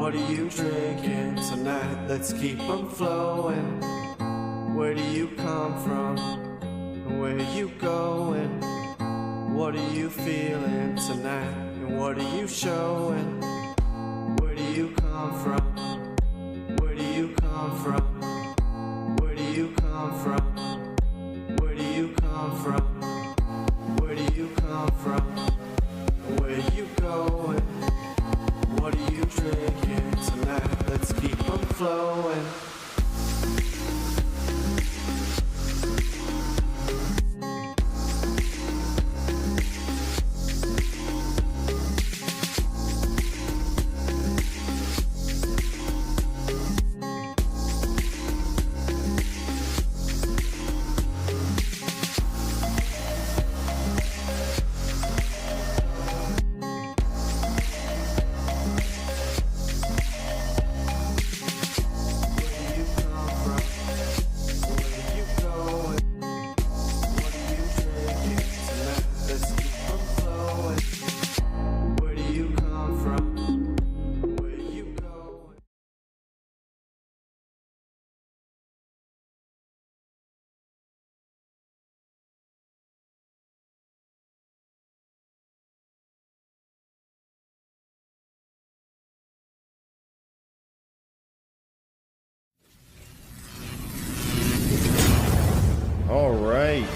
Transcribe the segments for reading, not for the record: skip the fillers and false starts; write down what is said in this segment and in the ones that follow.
What are you drinking tonight? Let's keep them flowing. Where do you come from? Where are you going? What are you feeling tonight? And what are you showing? Where do you come from? Where do you come from? Where do you come from? Where do you come from? Where do you come from? Where are you going? What are you drinking tonight? Let's keep them flowing. All right,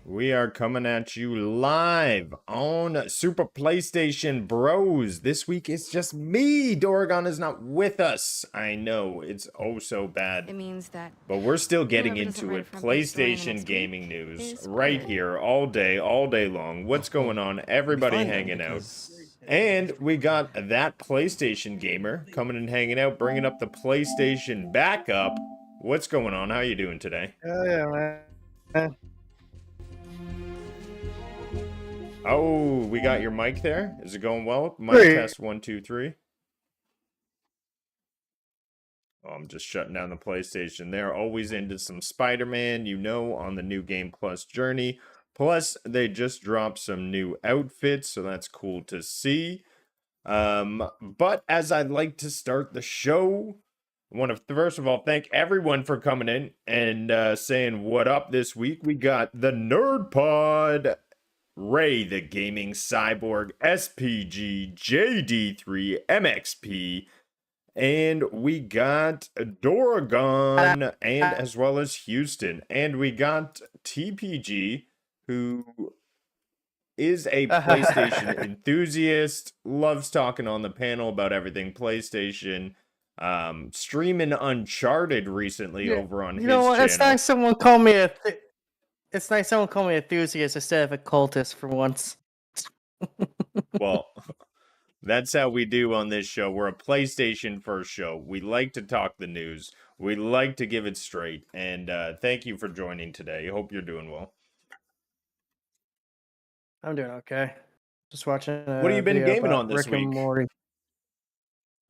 we are coming at you live on Super PlayStation Bros. This week it's just me. Doragon is not with us. I know, it's oh so bad. It means that. But we're still getting whoever doesn't into write it. a front page story in the PlayStation next gaming week news is right fired. here all day long. What's going on? Everybody Fine then, hanging out. because- And we got that PlayStation gamer coming and hanging out, bringing up the PlayStation backup. What's going on? How you doing today? Oh yeah, man. Oh, we got your mic there. Is it going well? Mic Great. test 1, 2, 3. Oh, I'm just shutting down the PlayStation. They're always into some Spider-Man, you know, on the new Game Plus journey. Plus, they just dropped some new outfits, so that's cool to see. But as I'd like to start the show, I want to first of all thank everyone for coming in and saying what up this week. We got the Nerd Pod, Ray the Gaming Cyborg, SPG, JD3, MXP, and we got Doragon, and as well as Houston, and we got TPG, who is a PlayStation enthusiast, loves talking on the panel about everything PlayStation, streaming Uncharted recently over on his You know what? channel. It's nice someone call me a. It's nice someone call me enthusiast instead of a cultist for once. Well, that's how we do on this show. We're a PlayStation first show. We like to talk the news. We like to give it straight. And thank you for joining today. Hope you're doing well. I'm doing okay. Just watching. What have you been gaming on this Rick and week? Morty.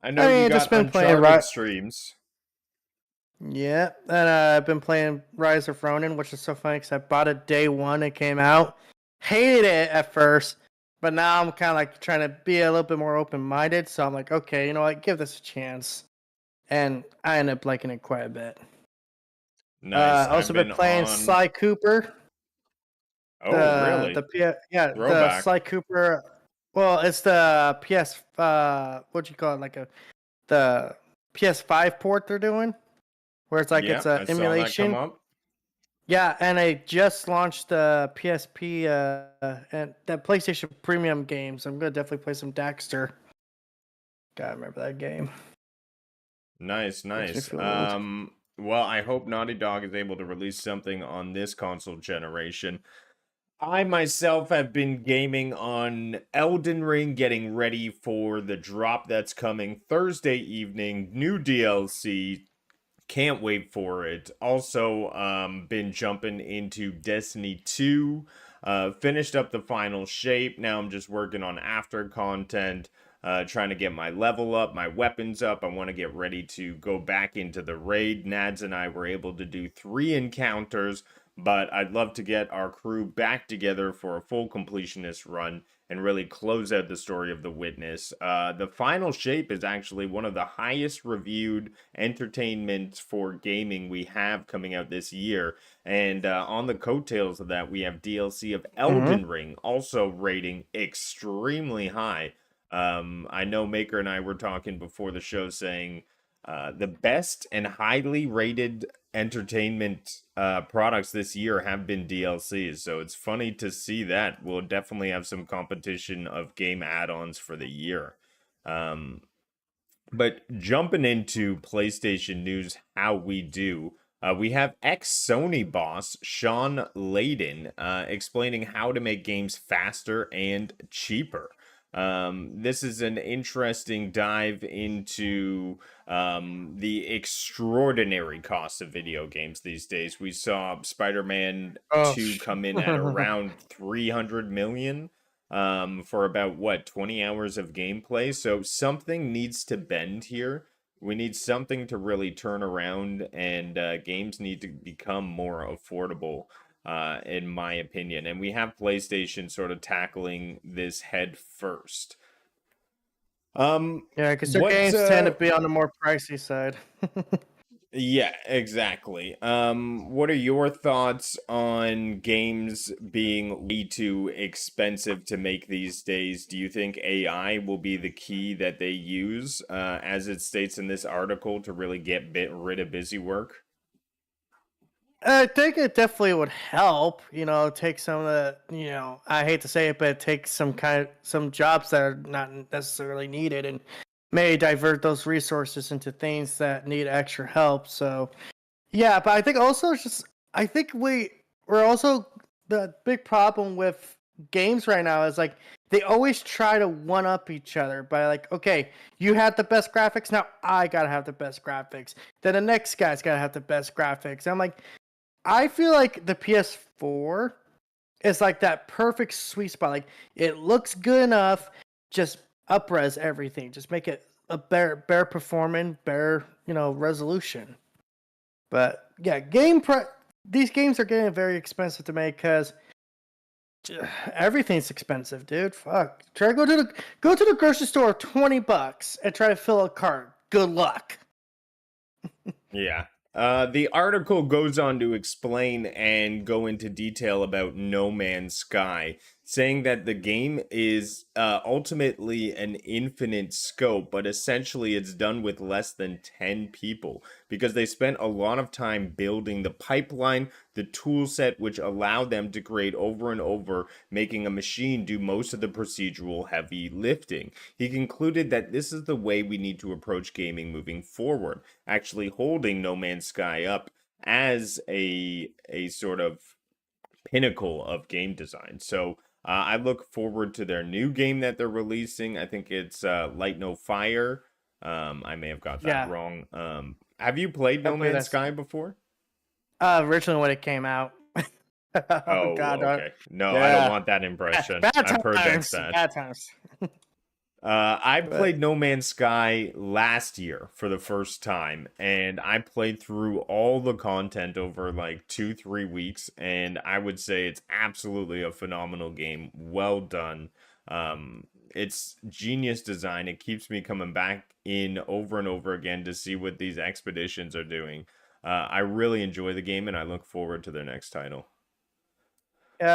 I know I mean, you just got been playing Uncharted streams. Yeah, and I've been playing Rise of Ronin, which is so funny because I bought it day one it came out. Hated it at first, but now I'm kind of like trying to be a little bit more open-minded. So I'm like, okay, you know what, give this a chance, and I end up liking it quite a bit. Nice. Also been playing Sly Cooper. Oh, really? The Sly Cooper. Well, it's the PS. What you call it? Like the PS5 port they're doing. Where it's like it's an emulation. Saw that come up. Yeah, and I just launched the PSP and the PlayStation Premium games. I'm gonna definitely play some Daxter. Gotta remember that game. Nice. Makes me feel old. Well, I hope Naughty Dog is able to release something on this console generation. I myself have been gaming on Elden Ring, getting ready for the drop that's coming Thursday evening. New DLC. Can't wait for it. Also, been jumping into Destiny 2. Finished up the final shape. Now I'm just working on after content. Trying to get my level up, my weapons up. I want to get ready to go back into the raid. Nads and I were able to do 3 encounters, but I'd love to get our crew back together for a full completionist run and really close out the story of The Witness. The final shape is actually one of the highest reviewed entertainment for gaming we have coming out this year. And on the coattails of that, we have DLC of Mm-hmm. Elden Ring, also rating extremely high. I know Maker and I were talking before the show saying the best and highly rated entertainment products this year have been DLCs. So it's funny to see that. We'll definitely have some competition of game add-ons for the year. Um, but jumping into PlayStation news, how we do. We have ex Sony boss Sean Layden explaining how to make games faster and cheaper. This is an interesting dive into the extraordinary cost of video games these days. We saw Spider-Man Oh, 2 come in at around 300 million for about what 20 hours of gameplay. So something needs to bend here. We need something to really turn around, and games need to become more affordable, in my opinion. And we have PlayStation sort of tackling this head first. yeah, because their What games tend to be on the more pricey side. Yeah, exactly. What are your thoughts on games being way too expensive to make these days? Do you think AI will be the key that they use, as it states in this article, to really get rid of busy work? I think it definitely would help, take some of the, I hate to say it, but take some jobs that are not necessarily needed and may divert those resources into things that need extra help. So, yeah, but I think also it's just, I think we're also, the big problem with games right now is like, they always try to one up each other by like, okay, you had the best graphics, now I gotta have the best graphics. Then the next guy's gotta have the best graphics. And I'm like, I feel like the PS4 is like that perfect sweet spot. Like it looks good enough, just upres everything. Just make it a better performing, better, resolution. But yeah, these games are getting very expensive to make because everything's expensive, dude. Fuck. Try to go to the grocery store, $20, and try to fill a cart. Good luck. Yeah. The article goes on to explain and go into detail about No Man's Sky, saying that the game is ultimately an infinite scope, but essentially it's done with less than 10 people because they spent a lot of time building the pipeline, the tool set, which allowed them to create over and over, making a machine do most of the procedural heavy lifting. He concluded that this is the way we need to approach gaming moving forward, actually holding No Man's Sky up as a sort of pinnacle of game design. So I look forward to their new game that they're releasing. I think it's Light No Fire. I may have got that Yeah, wrong. Have you played I No believe Man's that's Sky before? originally when it came out. Oh Oh, God, okay. No, I don't yeah, want that impression. bad I've heard that's times, bad. bad times. I But played No Man's Sky last year for the first time, and I played through all the content over like 2, 3 weeks, and I would say it's absolutely a phenomenal game. Well done. It's genius design. It keeps me coming back in over and over again to see what these expeditions are doing. I really enjoy the game, and I look forward to their next title.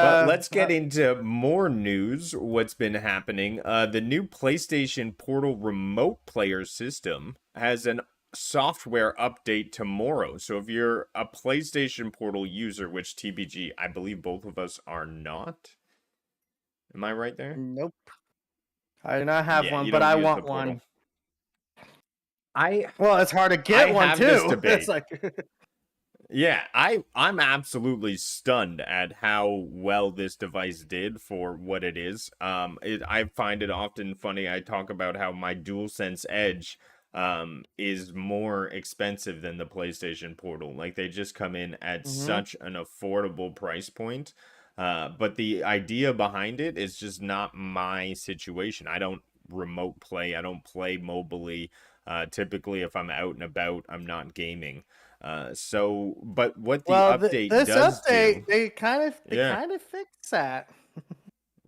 But uh, let's get into more news. What's been happening? The new PlayStation Portal remote player system has an software update tomorrow. So if you're a PlayStation Portal user, which TBG, I believe both of us are not. Am I right there? nope, I do not have Yeah, one, you but don't I use the want Portal. one. I Well, it's hard to I get one have this too. It's debate. like, Yeah, I'm absolutely stunned at how well this device did for what it is. I find it often funny. I talk about how my DualSense Edge is more expensive than the PlayStation Portal. Like they just come in at hmm such an affordable price point. But the idea behind it is just not my situation. I don't remote play. I don't play mobily. Typically, if I'm out and about, I'm not gaming. But what the well, update this does update do, they kind of yeah, fix that.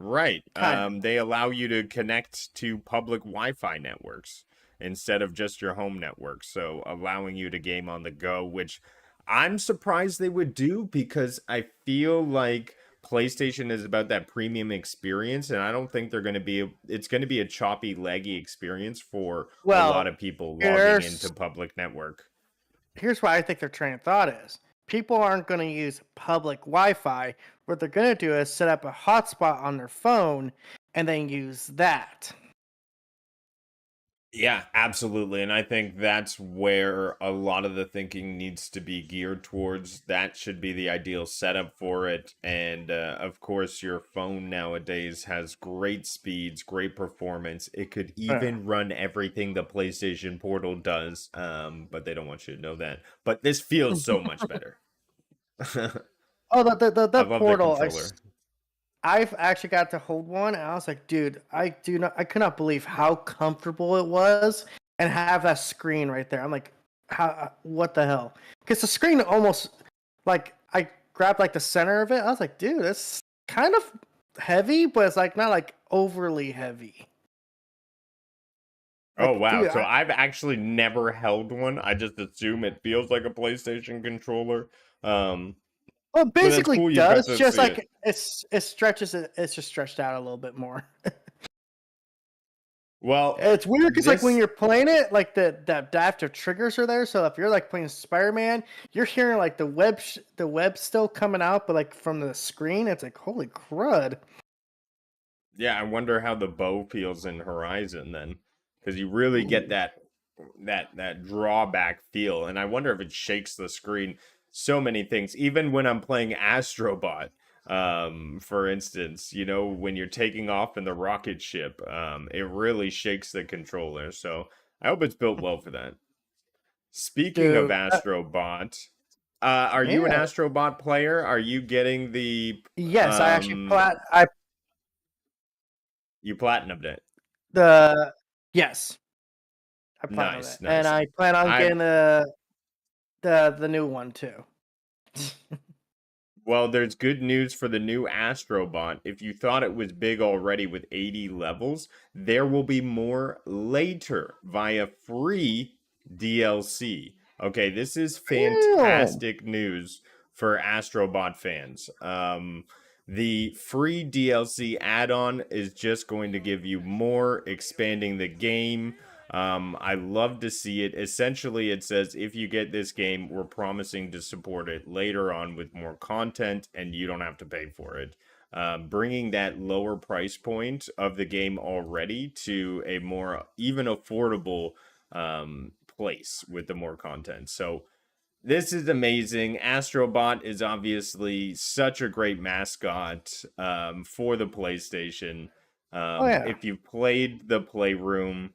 Right. Kind of. They allow you to connect to public Wi-Fi networks instead of just your home network. So allowing you to game on the go, which I'm surprised they would do because I feel like PlayStation is about that premium experience, and I don't think they're going to be. It's going to be a choppy, laggy experience for a lot Well, of people logging into here's public network. here's what I think their train of thought is. People aren't going to use public Wi-Fi. What they're going to do is set up a hotspot on their phone and then use that. Yeah, absolutely. And I think that's where a lot of the thinking needs to be geared towards. That should be the ideal setup for it. And of course, your phone nowadays has great speeds, great performance. It could Yeah. even run everything the PlayStation Portal does, but they don't want you to know that. But this feels so much better. Oh, the I love the portal. controller. I've actually got to hold one, and I was like, dude, I could not believe how comfortable it was, and have that screen right there. I'm like, how? What the hell? Because the screen almost, like, I grabbed like the center of it. I was like, dude, it's kind of heavy, but it's like not like overly heavy. Oh Like, wow. dude, So I've actually never held one. I just assume it feels like a PlayStation controller. Um, well, it but that's basically cool you got does. to Just see it. like it stretches it. It's just stretched out a little bit more. Well, It's weird because like when this you're playing it, like the adaptive triggers are there. So if you're like playing Spider-Man, you're hearing like the web still coming out, but like from the screen, it's like holy crud. yeah, I wonder how the bow feels in Horizon then, because you really get Ooh. that drawback feel, and I wonder if it shakes the screen. So many things, even when I'm playing Astrobot, for instance, you know, when you're taking off in the rocket ship, it really shakes the controller. So I hope it's built well for that. Speaking of Dude, Astrobot, are you an yeah, Astrobot player? Are you getting the yes, I actually um I you platinumed it? the yes, I plan on it, Nice, and nice. I plan on I getting the new one too. Well, there's good news for the new Astrobot. If you thought it was big already with 80 levels, there will be more later via free DLC. Okay, this is Damn. fantastic news for Astrobot fans. The free DLC add-on is just going to give you more, expanding the game. I love to see it. Essentially, it says if you get this game, we're promising to support it later on with more content, and you don't have to pay for it. Bringing that lower price point of the game already to a more even affordable place with the more content. So this is amazing. Astrobot is obviously such a great mascot for the PlayStation. Oh yeah, If you've played the Playroom,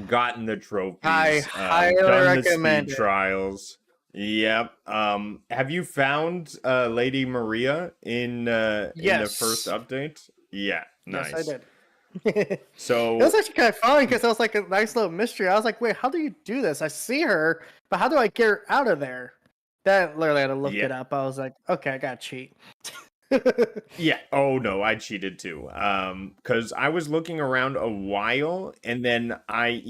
gotten the I trophies, highly done the speed recommend it. trials. Yep. Have you found Lady Maria in the first Yes, update? Yeah, yes, I nice. did. It was So actually kind of funny because it was like a nice little mystery. I was like, wait, how do you do this? I see her, but how do I get her out of there? Then literally had to look yeah, it up. I was like, okay, I gotta cheat. yeah. Oh no, I cheated too. Because I was looking around a while, and then I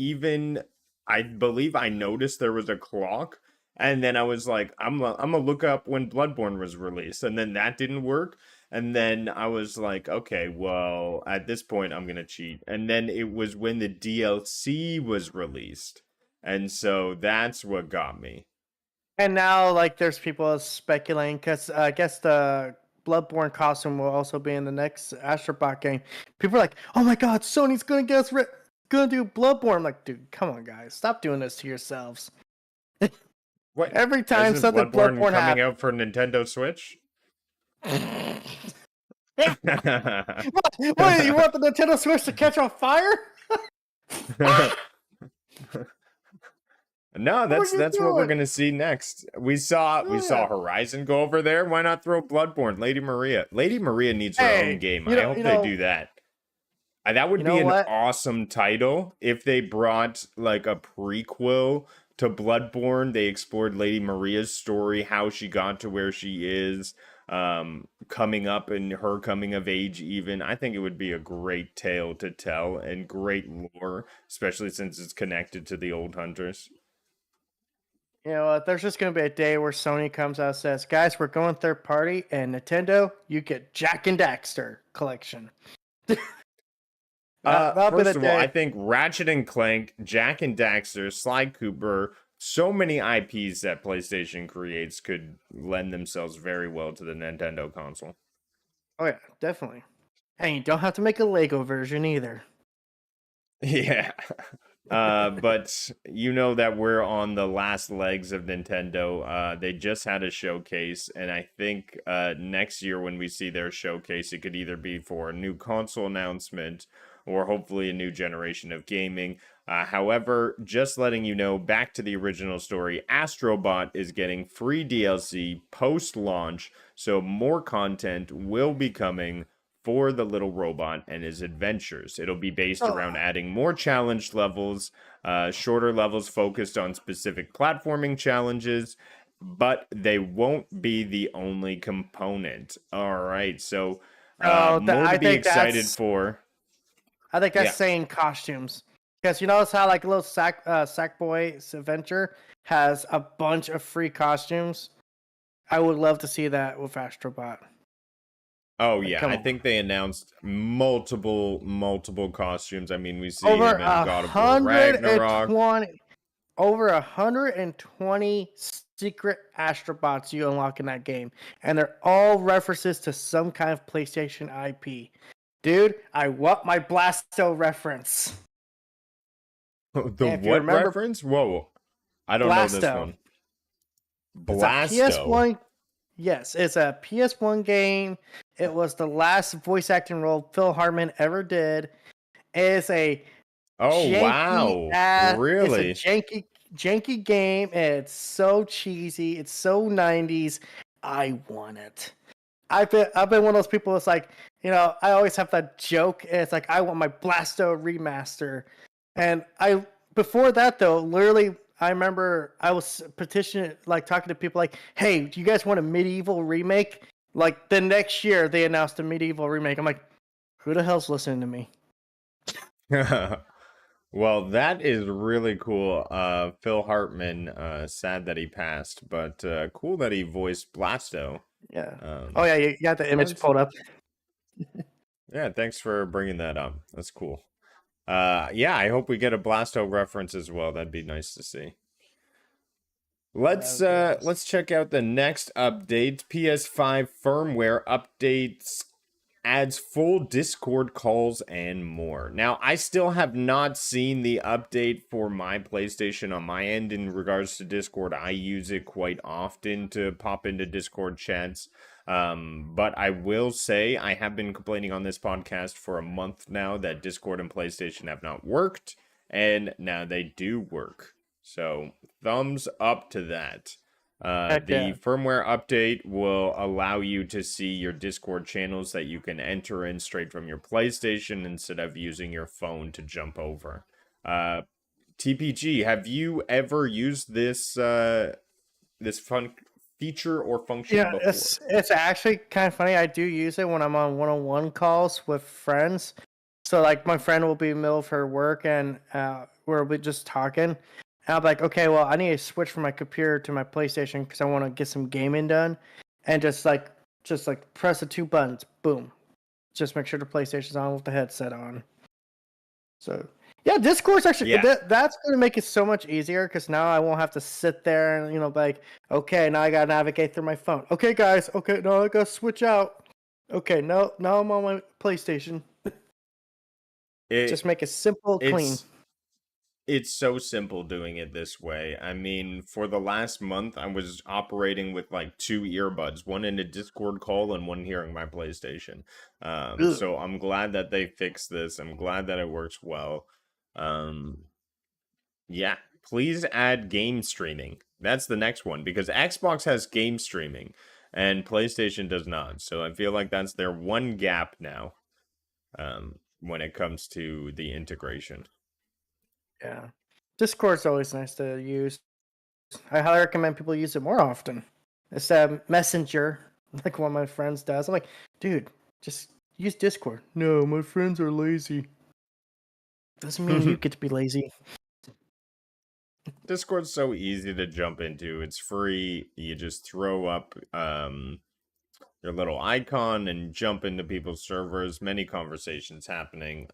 believe I noticed there was a clock, and then I was like, I'm gonna look up when Bloodborne was released, and then that didn't work. And then I was like, okay, well, at this point, I'm gonna cheat. And then it was when the DLC was released, and so that's what got me. And now, like, there's people speculating because I guess the Bloodborne costume will also be in the next Astrobot game. People are like, "Oh my God, Sony's gonna get us gonna do Bloodborne." I'm like, dude, come on, guys, stop doing this to yourselves. What? Every time Isn't something Bloodborne Bloodborne coming happens, out for Nintendo Switch? what, you want the Nintendo Switch to catch on fire? No, What are you that's what we're doing? gonna see next. We Oh, yeah. saw Horizon go over there. Why not throw Bloodborne? Lady Maria. Lady Maria needs her own Hey, game. I hope they do that. That would you be know an what? awesome title if they brought like a prequel to Bloodborne. They explored Lady Maria's story, how she got to where she is. coming up and her coming of age even. I think it would be a great tale to tell and great lore, especially since it's connected to the old hunters. You know what? There's just going to be a day where Sony comes out and says, guys, we're going third party, and Nintendo, you get Jack and Daxter collection. That'll be the First of all, I day. think Ratchet and Clank, Jack and Daxter, Sly Cooper, so many IPs that PlayStation creates could lend themselves very well to the Nintendo console. Oh, yeah, definitely. And you don't have to make a Lego version either. Yeah. But you know that we're on the last legs of Nintendo. They just had a showcase, and I think next year when we see their showcase, it could either be for a new console announcement or hopefully a new generation of gaming. However, just letting you know, back to the original story, Astrobot is getting free DLC post-launch, so more content will be coming for the little robot and his adventures. It'll be based around adding more challenge levels, shorter levels focused on specific platforming challenges, but they won't be the only component. All right, so more to be excited for. I think that's Yeah. saying costumes. Because you notice how like a little Sackboy's adventure has a bunch of free costumes. I would love to see that with Astrobot. Oh Like, yeah, come I on. think they announced multiple costumes. I mean, we see Over him in God of War Ragnarok. 120 secret Astrobots you unlock in that game, and they're all references to some kind of PlayStation IP. Dude, I want my Blasto reference. The If you what remember reference? Whoa, I don't know this Blasto, one. it's a Blasto. PS1. Yes, it's a PS1 game. It was the last voice acting role Phil Hartman ever did. It's a Oh janky wow, ass. It's a really? janky game. It's so cheesy. It's so 90s. I want it. I've been one of those people that's like, I always have that joke. And it's like I want my Blasto remaster. And before that though, literally I remember I was petitioning, like talking to people like, hey, do you guys want a medieval remake? Like the next year they announced a medieval remake. I'm like, who the hell's listening to me? Well, that is really cool. Phil Hartman, sad that he passed, but cool that he voiced Blasto. Yeah. Oh Um, yeah, you got the image that's- pulled up. yeah, thanks for bringing that up. That's cool. Yeah, I hope we get a Blasto reference as well. That'd be nice to see. Let's check out the next update. PS5 firmware updates adds full Discord calls and more. Now, I still have not seen the update for my PlayStation on my end in regards to Discord. I use it quite often to pop into Discord chats. But I will say I have been complaining on this podcast for a month now that Discord and PlayStation have not worked, and now they do work. So, thumbs up to that. Heck The yeah. firmware update will allow you to see your Discord channels that you can enter in straight from your PlayStation instead of using your phone to jump over. TPG, have you ever used this fun feature or function Yeah, before? it's actually kind of funny. I do use it when I'm on one-on-one calls with friends. So like my friend will be in the middle of her work and we'll be just talking. And I'm like, okay, well, I need to switch from my computer to my PlayStation because I want to get some gaming done, and just like press the two buttons, boom, just make sure the PlayStation's on with the headset on. So yeah, Discord's actually that's going to make it so much easier because now I won't have to sit there and be like, okay, now I got to navigate through my phone. Okay, guys, okay, now I got to switch out. Okay, now I'm on my PlayStation. Just make it simple, clean. It's so simple doing it this way. I mean, for the last month, I was operating with like two earbuds, one in a Discord call and one hearing my PlayStation. So I'm glad that they fixed this. I'm glad that it works well. Yeah, please add game streaming. That's the next one because Xbox has game streaming and PlayStation does not. So I feel like that's their one gap now when it comes to the integration. Yeah. Discord's always nice to use. I highly recommend people use it more often. It's a messenger, like one of my friends does. I'm like, dude, just use Discord. No, my friends are lazy. Doesn't mean you get to be lazy. Discord's so easy to jump into. It's free. You just throw up your little icon and jump into people's servers. Many conversations happening.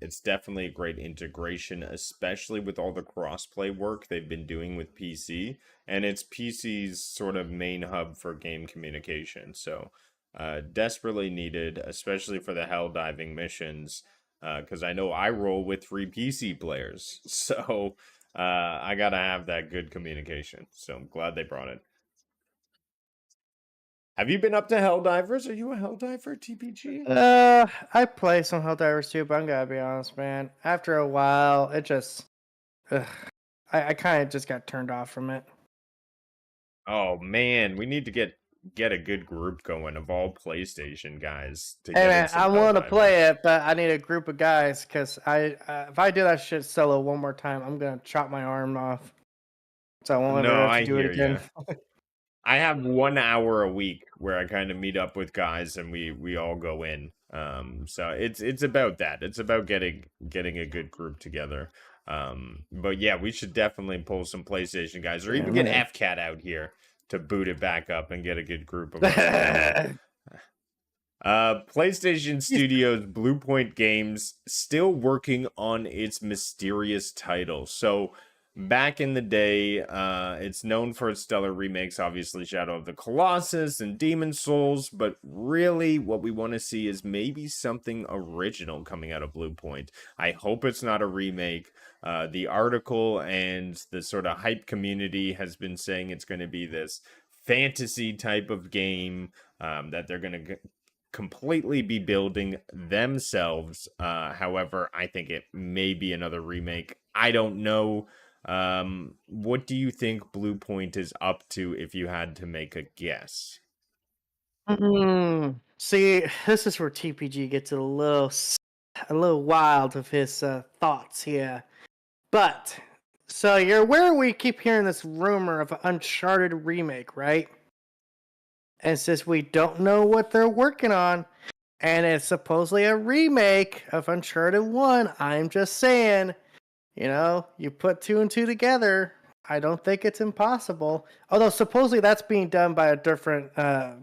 It's definitely a great integration, especially with all the crossplay work they've been doing with PC, and it's PC's sort of main hub for game communication. So, desperately needed, especially for the hell diving missions. Because I know I roll with 3 PC players, so I gotta have that good communication. So I'm glad they brought it. Have you been up to Helldivers? Are you a Helldiver, TPG? I play some Helldivers too, but I'm gonna be honest, man. After a while, it just, ugh, I kind of just got turned off from it. Oh man, we need to get a good group going of all PlayStation guys to Hey get in man, some I want to Helldivers. play it, but I need a group of guys because if I do that shit solo one more time, I'm gonna chop my arm off. So I won't ever No, have to I do it hear again. you. I have 1 hour a week where I kind of meet up with guys and we all go in. So it's about that. It's about getting a good group together. But yeah, we should definitely pull some PlayStation guys, or Yeah, even I'm get gonna. FCAT out here to boot it back up and get a good group of us going. PlayStation Studios Bluepoint Games still working on its mysterious title. So back in the day, it's known for its stellar remakes, obviously Shadow of the Colossus and Demon Souls, but really what we want to see is maybe something original coming out of Bluepoint. I hope it's not a remake. The article and the sort of hype community has been saying it's going to be this fantasy type of game that they're going to completely be building themselves. However, I think it may be another remake. I don't know. What do you think Blue Point is up to if you had to make a guess? See, this is where TPG gets a little wild of his thoughts here. But so you're aware we keep hearing this rumor of an Uncharted remake, right? And since we don't know what they're working on, and it's supposedly a remake of Uncharted 1, I'm just saying, you put two and two together, I don't think it's impossible. Although supposedly that's being done by a different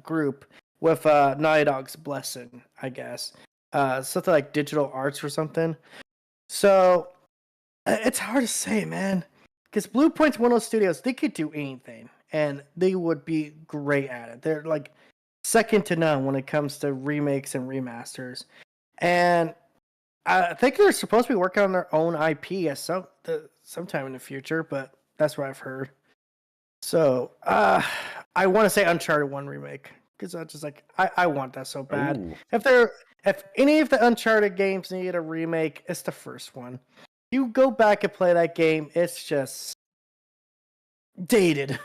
group with Naughty Dog's blessing, I guess. Something like Digital Arts or something. So it's hard to say, man. Because Bluepoint's one of those studios, they could do anything, and they would be great at it. They're like second to none when it comes to remakes and remasters. And I think they're supposed to be working on their own IP at sometime in the future, but that's what I've heard. So I want to say Uncharted 1 remake because I just like I want that so bad. Ooh. If any of the Uncharted games need a remake, it's the first one. You go back and play that game, it's just dated.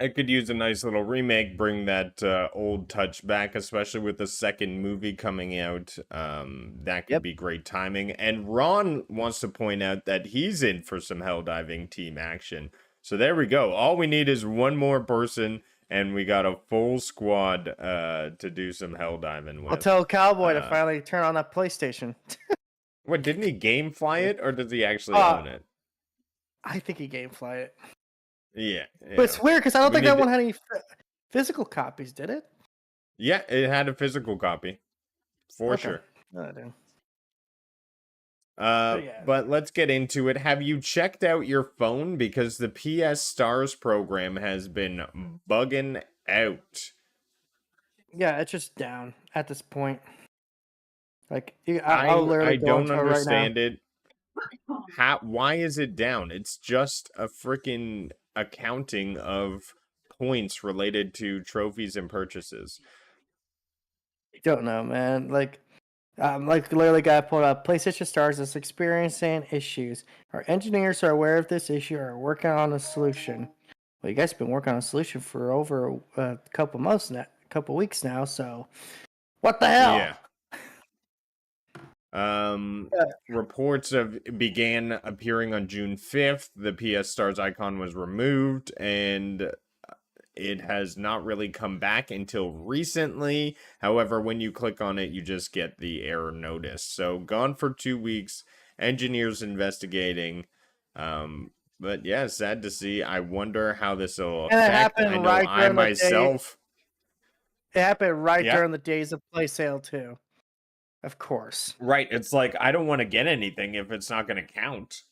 I could use a nice little remake, bring that old touch back, especially with the second movie coming out. That could Yep. be great timing. And Ron wants to point out that he's in for some Helldiving team action. So there we go. All we need is one more person, and we got a full squad to do some Helldiving with. I'll tell Cowboy to Uh, finally turn on that PlayStation. What, didn't he gamefly it, or does he actually own it? I think he gamefly it. Yeah. But it's weird because I don't We think that need one had any physical copies, did it? Yeah, it had a physical copy. For Okay. sure. No, I didn't. Yeah. But let's get into it. Have you checked out your phone? Because the PS Stars program has been bugging out. Yeah, it's just down at this point. Like, I I'll literally I go don't into it right now. understand it. Why is it down? It's just a freaking accounting of points related to trophies and purchases. Don't know, man. Like literally guy pulled up. PlayStation Stars is experiencing issues. Our engineers are aware of this issue and are working on a solution. Well, you guys have been working on a solution for over a couple months now, a couple weeks now. So, what the hell? Yeah. Reports began appearing on June 5th. The PS Stars icon was removed, and it has not really come back until recently. However, when you click on it, you just get the error notice. So gone for 2 weeks, engineers investigating. But yeah, sad to see. I wonder how this will And it affect. I happened know right I during the day. myself, It happened right yeah, during the days of play sale too. Of course. right. It's like I don't want to get anything if it's not going to count.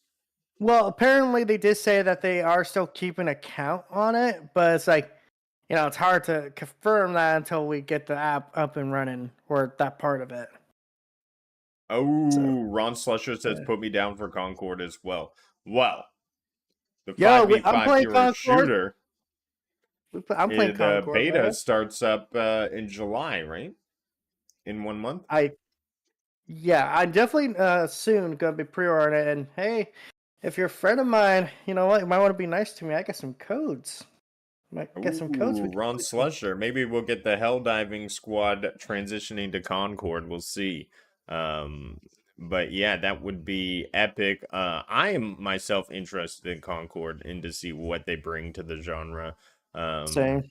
Well, apparently they did say that they are still keeping a count on it, but it's like, it's hard to confirm that until we get the app up and running or that part of it. So, Oh, Ron Slusher says yeah. put me down for Concord as well. Well, the Yo, I'm 5v5 playing hero Concord. shooter, I'm playing the Concord, beta man. starts up in July, right? In 1 month? I'm definitely soon gonna be pre-ordering it. And hey, if you're a friend of mine, you know what? You might want to be nice to me. I got some codes. Might get some codes we Ooh, can Ron play some. Slusher. Maybe we'll get the Hell Diving Squad transitioning to Concord. We'll see. Um, but yeah, that would be epic. I am myself interested in Concord and to see what they bring to the genre. Um, Same.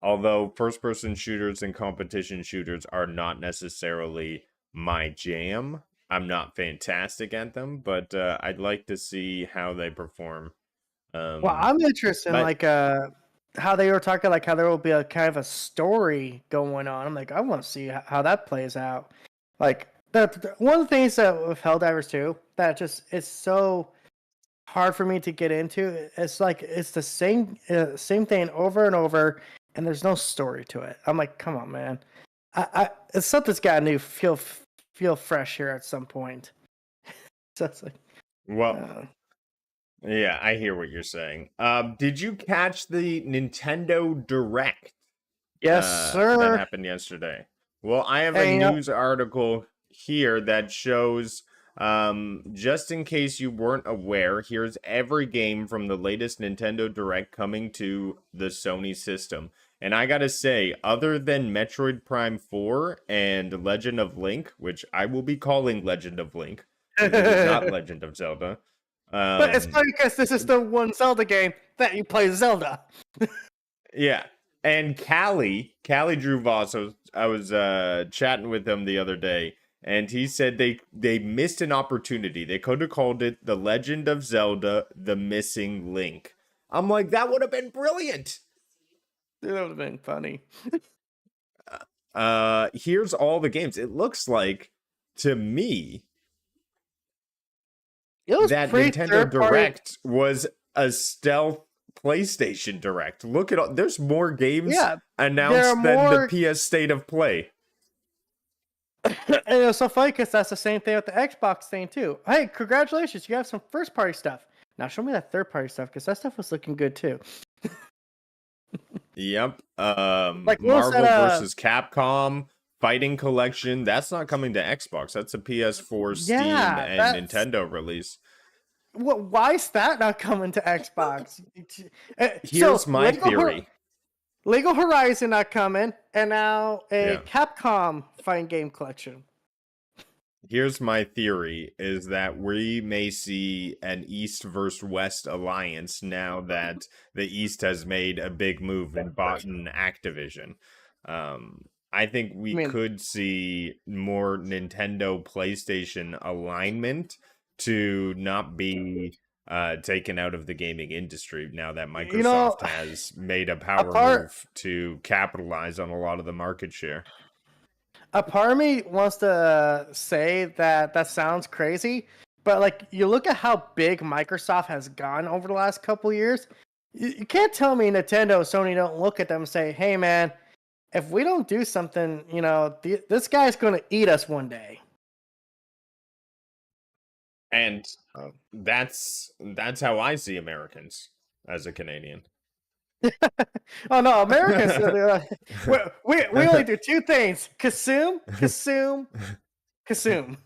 Although first-person shooters and competition shooters are not necessarily my jam. I'm not fantastic at them, but I'd like to see how they perform. Well, Um, I'm interested in but like how they were talking like how there will be a kind of a story going on. I'm like, I want to see how that plays out. Like one of the things that with Helldivers too that just it's so hard for me to get into. It's like it's the same thing over and over, and there's no story to it. I'm like, come on, man. It's something's got to feel fresh here at some point. So it's like, well, uh, yeah, I hear what you're saying. Did you catch the Nintendo Direct yes, that sir. happened yesterday? Well, I have a And news article here that shows, just in case you weren't aware, here's every game from the latest Nintendo Direct coming to the Sony system. And I gotta say, other than Metroid Prime 4 and Legend of Link, which I will be calling Legend of Link, because it is not Legend of Zelda. but it's funny because this is the one Zelda game that you play Zelda. Yeah. And Callie Drew Voss, I was chatting with him the other day, and he said they missed an opportunity. They could have called it The Legend of Zelda: The Missing Link. I'm like, that would have been brilliant. That would have been funny. Here's all the games. It looks like to me It was that pretty Nintendo third party. Direct was a stealth PlayStation Direct. Look at all, there's more games Yeah, there are announced than the more. PS State of Play. And it was so funny because that's the same thing with the Xbox thing too. Hey, congratulations, you have some first party stuff. Now show me that third party stuff because that stuff was looking good too. Yep. Like what was Marvel that? versus Capcom Fighting Collection. That's not coming to Xbox. That's a PS4, Steam, Yeah, and that's Nintendo release. what. Why is that not coming to Xbox? Here's my theory. Lego Horizon not coming, and now a Yeah. Capcom fighting game collection. Here's my theory is that we may see an East versus West alliance now that the East has made a big move and bought an Activision. I think I we mean, could see more Nintendo PlayStation alignment to not be taken out of the gaming industry now that Microsoft has made a power apart move to capitalize on a lot of the market share. a part of me wants to say that sounds crazy, but like you look at how big Microsoft has gone over the last couple years, you can't tell me Nintendo, Sony don't look at them and say, "Hey, man, if we don't do something, this guy's going to eat us one day." And that's how I see Americans as a Canadian. Oh no, Americans! We only do two things: consume, consume, consume.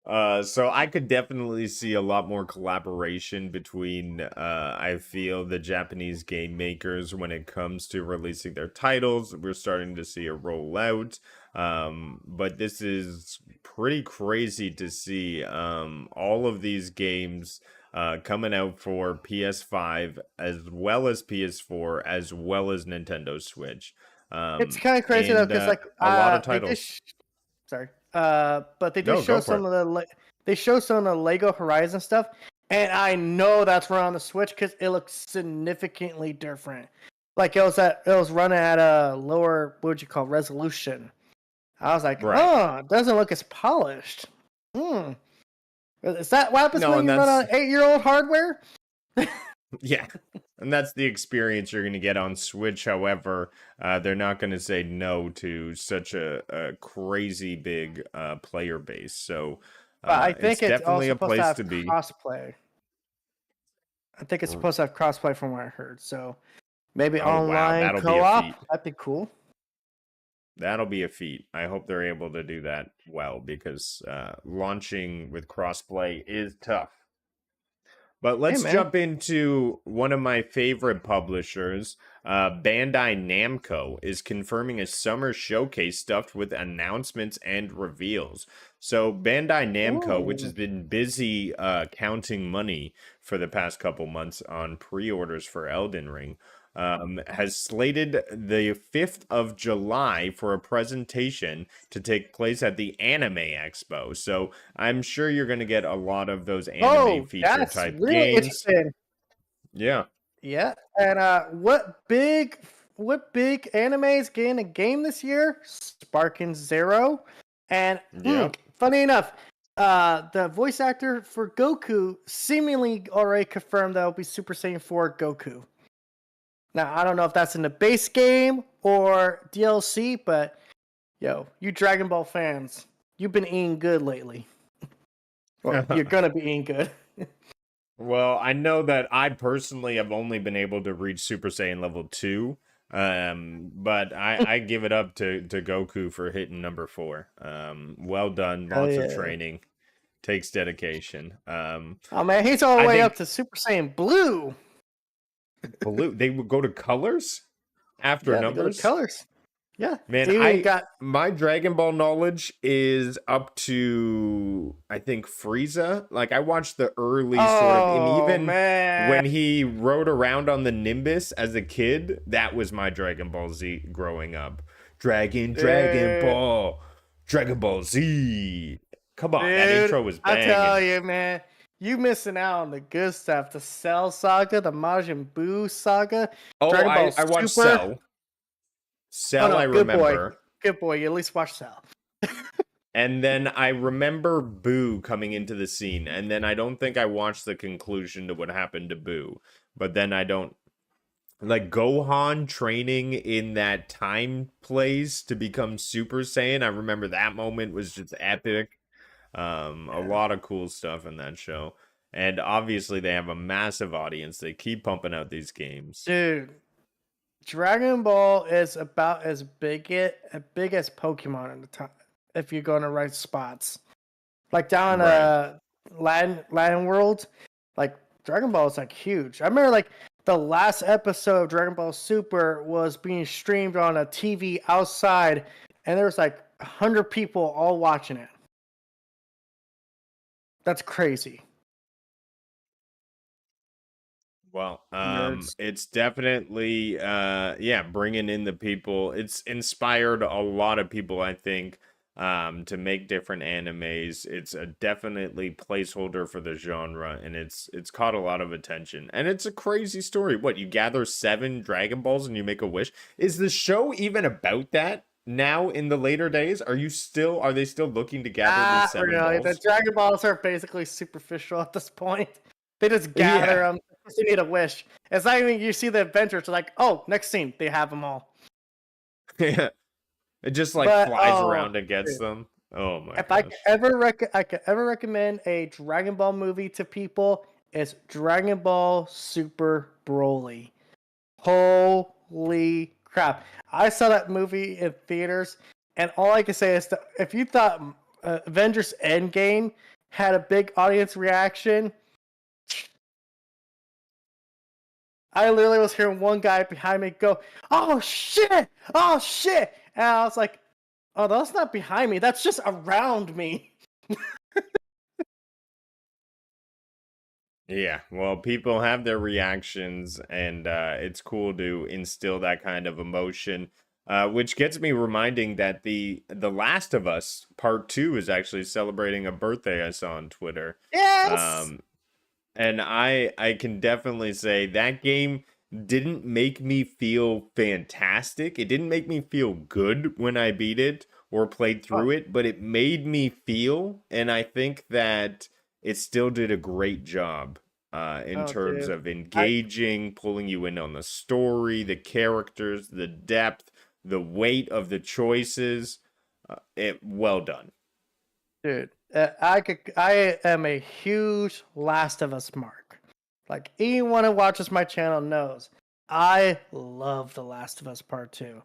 So I could definitely see a lot more collaboration between I feel the Japanese game makers when it comes to releasing their titles. We're starting to see a rollout. But this is pretty crazy to see all of these games coming out for PS5 as well as PS4 as well as Nintendo Switch. It's kind of crazy though, And because like a lot of they did. titles. Sorry, but they did No, show go for some it. of they show some of the Lego Horizon stuff, and I know that's run on the Switch because it looks significantly different. Like it was running at a lower, what would you call, resolution. I was like, Right. oh, it doesn't look as polished. Hmm. Is that what happens No, when and you run that's on 8-year-old hardware? yeah. And that's the experience you're going to get on Switch. However, they're not going to say no to such a crazy big player base. So But I it's think it's definitely also a supposed to place have to be. crossplay. I think it's R- supposed to have crossplay from what I heard. So maybe Oh, wow. online That'll be a co-op. feat. That'd be cool. That'll be a feat. I hope they're able to do that well because launching with crossplay is tough. But Hey let's man. jump into one of my favorite publishers. Bandai Namco is confirming a summer showcase stuffed with announcements and reveals. So, Bandai Namco, which has Ooh. been busy counting money for the past couple months on pre orders for Elden Ring, has slated the 5th of July for a presentation to take place at the Anime Expo. So I'm sure you're going to get a lot of those anime Oh, feature that's type really games. interesting. Yeah. Yeah. And what big anime is getting a game this year? Sparking Zero. And Yep. funny enough, the voice actor for Goku seemingly already confirmed that it'll be Super Saiyan 4 Goku. Now I don't know if that's in the base game or DLC, but yo, you Dragon Ball fans, you've been eating good lately. Well, you're gonna be eating good. Well, I know that I personally have only been able to reach Super Saiyan level 2. But I give it up to Goku for hitting number 4. Well done. Hell Lots of yeah. training. Takes dedication. Oh man, he's all the I way up think to Super Saiyan Blue. blue, they would go to colors after Yeah, they go to numbers. colors. Yeah, Man, even got. my Dragon Ball knowledge is up to I think Frieza. Like I watched the early sort of, and Oh even man, when he rode around on the Nimbus as a kid, that was my Dragon Ball Z growing up. dude, Dragon Ball Z. Come on, that dude, intro was I tell banging. you, man, you missing out on the good stuff. The Cell Saga, the Majin Buu Saga, Oh, Dragon Ball I watched Super. Cell. Oh Cell, I no, good boy, remember. good boy. You at least watch Cell. And then I remember Boo coming into the scene, and then I don't think I watched the conclusion to what happened to Boo. But then I don't like Gohan training in that time place to become Super Saiyan. I remember that moment was just epic. A Yeah. lot of cool stuff in that show. And obviously they have a massive audience. They keep pumping out these games. Dude, Dragon Ball is about as big as Pokemon in the time. If you go in the right spots, like down in Right. Latin world, like Dragon Ball is like huge. I remember like the last episode of Dragon Ball Super was being streamed on a TV outside, and there was like 100 people all watching it. That's crazy. Well, Nerds. it's definitely yeah, bringing in the people. It's inspired a lot of people, I think, to make different animes. It's a definitely placeholder for the genre, and it's caught a lot of attention. And it's a crazy story. What, you gather 7 Dragon Balls and you make a wish? Is the show even about that? Now in the later days, are they still looking to gather these 7 Really, the balls? Dragon Balls are basically superficial at this point. They just gather Yeah. them. You need a wish. It's not even you see the adventure. It's like, oh, next scene, they have them all. Yeah. It just like But flies around and gets dude, them. Oh my if I gosh. could ever recommend a Dragon Ball movie to people, it's Dragon Ball Super Broly. Holy crap! I saw that movie in theaters, and all I can say is that if you thought Avengers Endgame had a big audience reaction, I literally was hearing one guy behind me go, "Oh shit! Oh shit!" And I was like, "Oh, that's not behind me. That's just around me." Yeah, well, people have their reactions, and it's cool to instill that kind of emotion. Which gets me reminding that the Last of Us Part Two is actually celebrating a birthday I saw on Twitter. Yes. Um, and I can definitely say that game didn't make me feel fantastic. It didn't make me feel good when I beat it or played Oh, through it, but it made me feel, and I think that it still did a great job in oh, terms dude. of I engaging, pulling you in on the story, the characters, the depth, the weight of the choices. It well done. Dude, I am a huge Last of Us mark. Like anyone who watches my channel knows, I love The Last of Us Part Two.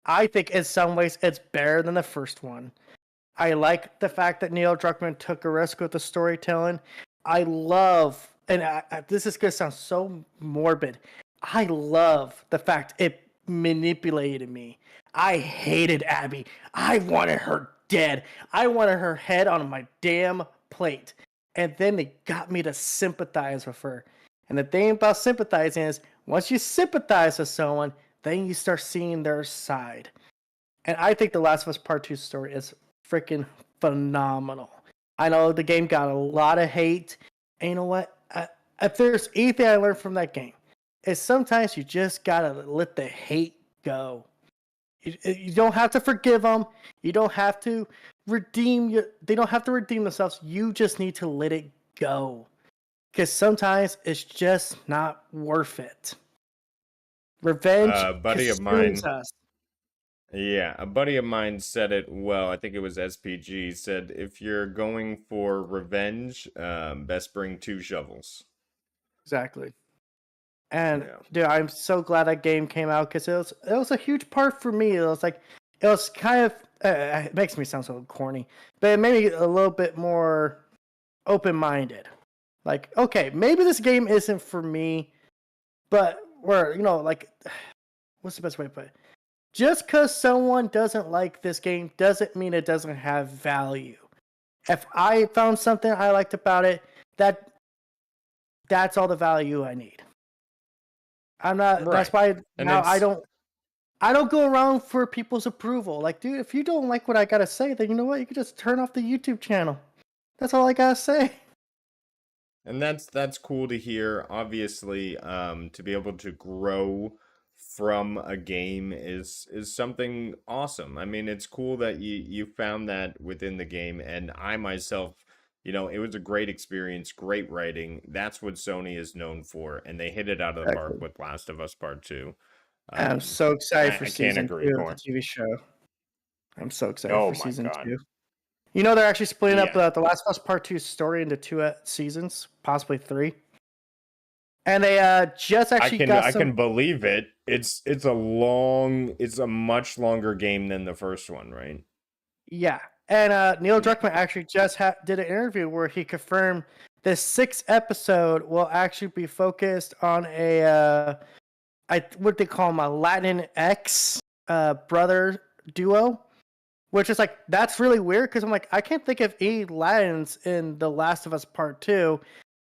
I think in some ways it's better than the first one. I like the fact that Neil Druckmann took a risk with the storytelling. I love, and this is gonna sound so morbid. I love the fact it manipulated me. I hated Abby. I wanted her dead. I wanted her head on my damn plate. And then they got me to sympathize with her. And the thing about sympathizing is, once you sympathize with someone, then you start seeing their side. And I think The Last of Us Part 2 story is freaking phenomenal. I know the game got a lot of hate. And you know what? If there's anything I learned from that game, is sometimes you just gotta let the hate go. You don't have to forgive them. You don't have to redeem your. They don't have to redeem themselves. You just need to let it go. Because sometimes it's just not worth it. Revenge A buddy of consumes mine us. Yeah, a buddy of mine said it well. I think it was SPG. Said if you're going for revenge, best bring two shovels. Exactly. And Yeah. dude, I'm so glad that game came out because it was a huge part for me. It was like it was kind of it makes me sound so corny, but it made me a little bit more open minded. Like, okay, maybe this game isn't for me, but like, what's the best way to put it? Just because someone doesn't like this game doesn't mean it doesn't have value. If I found something I liked about it, that that's all the value I need. I'm not. That's Right. why And now I it's don't. I don't go around for people's approval. Like, dude, if you don't like what I gotta say, then you know what? You can just turn off the YouTube channel. That's all I gotta say. and that's cool to hear. Obviously, to be able to grow from a game is something awesome. I mean, it's cool that you found that within the game, and I myself, it was a great experience, great writing. That's what Sony is known for, and they hit it out of the park Exactly. with Last of Us Part Two. I'm Um, so excited for I can't season agree 2 of the more. TV show. I'm so excited Oh for my season God. 2. You know they're actually splitting up Yeah. the Last of Us Part 2 story into two seasons, possibly three. And they just I actually can got I some. can believe it. It's a much longer game than the first one, right? Yeah. And Neil Yeah. Druckmann actually just did an interview where he confirmed this sixth episode will actually be focused on what they call him, a Latin X brother duo, which is like that's really weird because I'm like I can't think of any Latins in The Last of Us Part Two,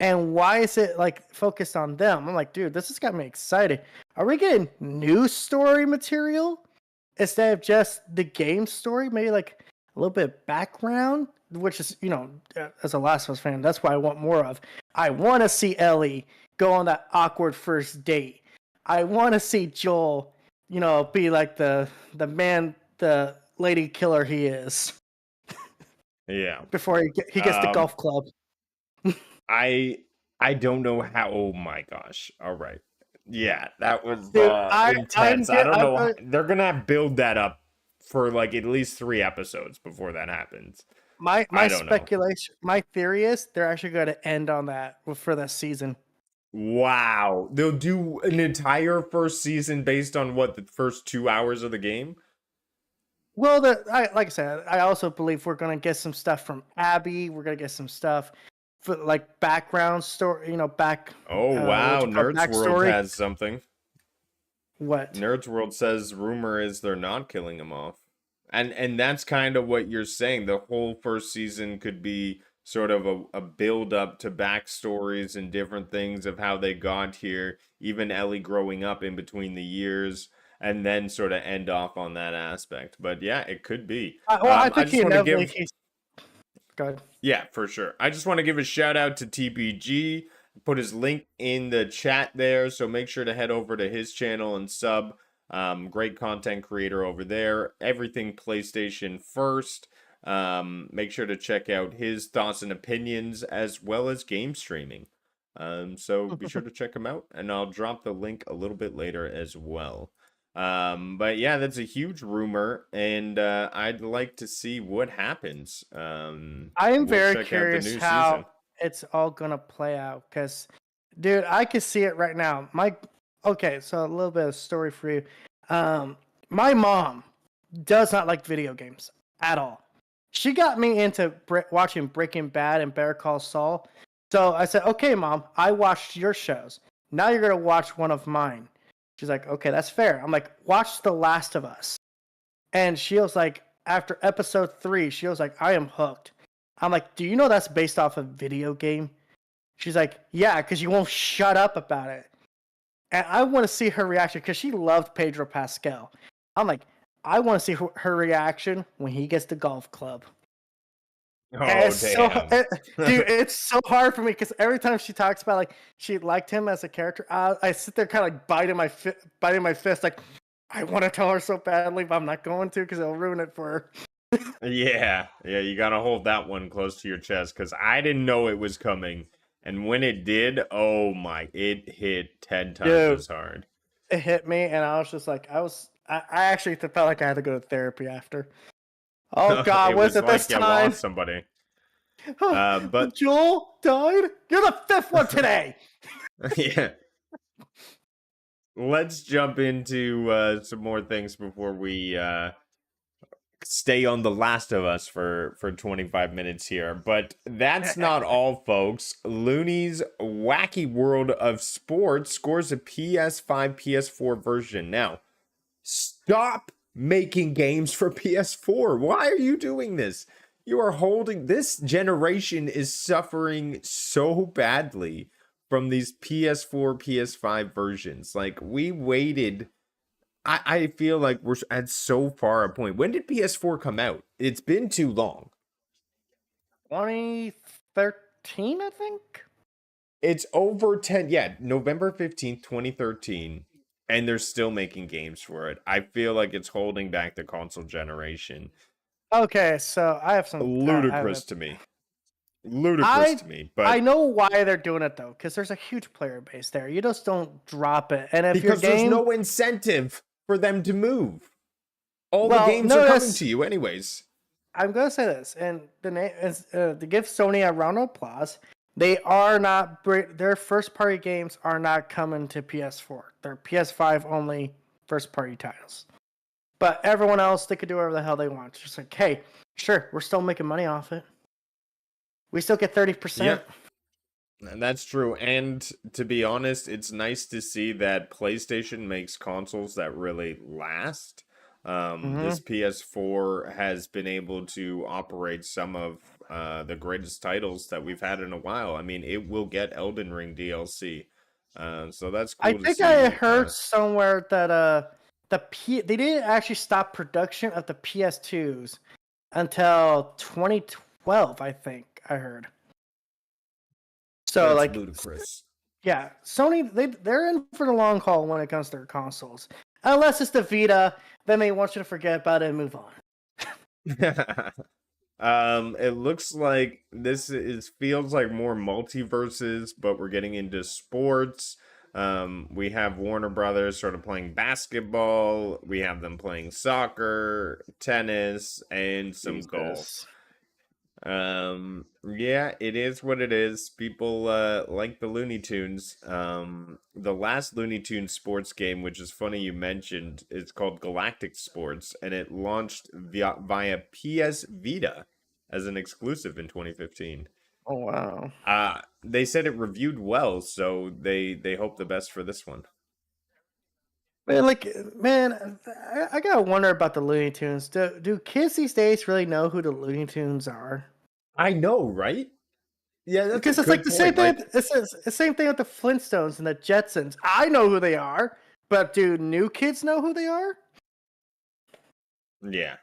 and why is it like focused on them? I'm like, dude, this has got me excited. Are we getting new story material instead of just the game story? Maybe like a little bit of background, which is as a Last of Us fan, that's what I want more of. I want to see Ellie go on that awkward first date. I want to see Joel, be like the man, the lady killer he is Yeah. before he gets the Um golf club. I I don't know how. Oh my gosh. All right. Yeah, that was Dude, I'm intense. I good. don't know. They're gonna build that up for like at least 3 episodes before that happens. my I don't know. speculation, my theory is they're actually going to end on that for this season. Wow. They'll do an entire first season based on what, the first 2 hours of the game? Well, like I said, I also believe we're gonna get some stuff from Abby. We're gonna get some stuff for like background story. Oh What wow, you call it, Nerds World backstory. has something. What? Nerds World says rumor is they're not killing him off. And that's kind of what you're saying. The whole first season could be sort of a build up to backstories and different things of how they got here, even Ellie growing up in between the years, and then sort of end off on that aspect. But yeah, it could be. I I think just he want to inevitably give he's good. yeah, for sure. I just want to give a shout out to TPG. Put his link in the chat there, so make sure to head over to his channel and sub. Great content creator over there. Everything PlayStation first. Make sure to check out his thoughts and opinions as well as game streaming. So be sure to check him out, and I'll drop the link a little bit later as well. But yeah, that's a huge rumor, and I'd like to see what happens. I am We'll very check out the curious new how season. it's all gonna play out. Because, dude, I can see it right now. Okay, so a little bit of story for you. My mom does not like video games at all. She got me into watching Breaking Bad and Better Call Saul. So I said, "Okay, mom, I watched your shows. Now you're gonna watch one of mine." She's like, "Okay, that's fair." I'm like, "Watch The Last of Us." And she was like, after episode 3, she was like, "I am hooked." I'm like, "Do you know that's based off a video game?" She's like, "Yeah, because you won't shut up about it." And I want to see her reaction because she loved Pedro Pascal. I'm like, I want to see her reaction when he gets the golf club. And Oh it's so, damn. dude, it's so hard for me because every time she talks about like she liked him as a character, I sit there kind of like biting my fist, like I want to tell her so badly, but I'm not going to because it'll ruin it for her. Yeah, you gotta hold that one close to your chest because I didn't know it was coming. And when it did, oh my, it hit 10 times Dude, as hard. it hit me, and I was just like, I actually felt like I had to go to therapy after. Oh God, It was was it this like you time? lost somebody. But Joel died? You're the 5th one today! yeah, let's jump into some more things before we stay on The Last of Us for 25 minutes here. But that's not all, folks. Looney's Wacky World of Sports scores a PS5, PS4 version. Now, stop making games for PS4. Why are you doing this? You are holding this generation is suffering so badly from these PS4, PS5 versions. Like we waited I feel like we're at so far a point. When did PS4 come out? It's been too long. 2013, I think. It's over 10. Yeah, November 15th, 2013. And they're still making games for it. I feel like it's holding back the console generation. Okay, so I have some. Ludicrous to me. Ludicrous to me. But I know why they're doing it though, because there's a huge player base there. You just don't drop it, and if your because there's game, no incentive for them to move. All the games are coming to you anyways. I'm gonna say this, and the name is to give Sony a round of applause. They are not their first party games are not coming to PS4. They're PS5 only first party titles. But everyone else, they could do whatever the hell they want. It's just like, hey, sure, we're still making money off it. We still get 30%. Yeah. And that's true. And to be honest, it's nice to see that PlayStation makes consoles that really last. This PS4 has been able to operate some of the greatest titles that we've had in a while. I mean, it will get Elden Ring DLC. So that's cool to see. I heard somewhere that they didn't actually stop production of the PS2s until 2012, I think I heard. So that's like ludicrous. Yeah, Sony they're in for the long haul when it comes to their consoles. Unless it's the Vita, then they want you to forget about it and move on. It looks like feels like more multiverses, but we're getting into sports. We have Warner Brothers sort of playing basketball. We have them playing soccer, tennis, and some golf. Yeah, it is what it is. People like the Looney Tunes. The last Looney Tunes sports game, which is funny you mentioned, is called Galactic Sports, and it launched via PS Vita as an exclusive in 2015. Oh wow. They said it reviewed well, so they hope the best for this one. Man, I gotta wonder about the Looney Tunes. Do kids these days really know who the Looney Tunes are? I know, right? Yeah, that's a Because it's like good the same point. thing. Like, It's the same thing with the Flintstones and the Jetsons. I know who they are, but do new kids know who they are? yeah,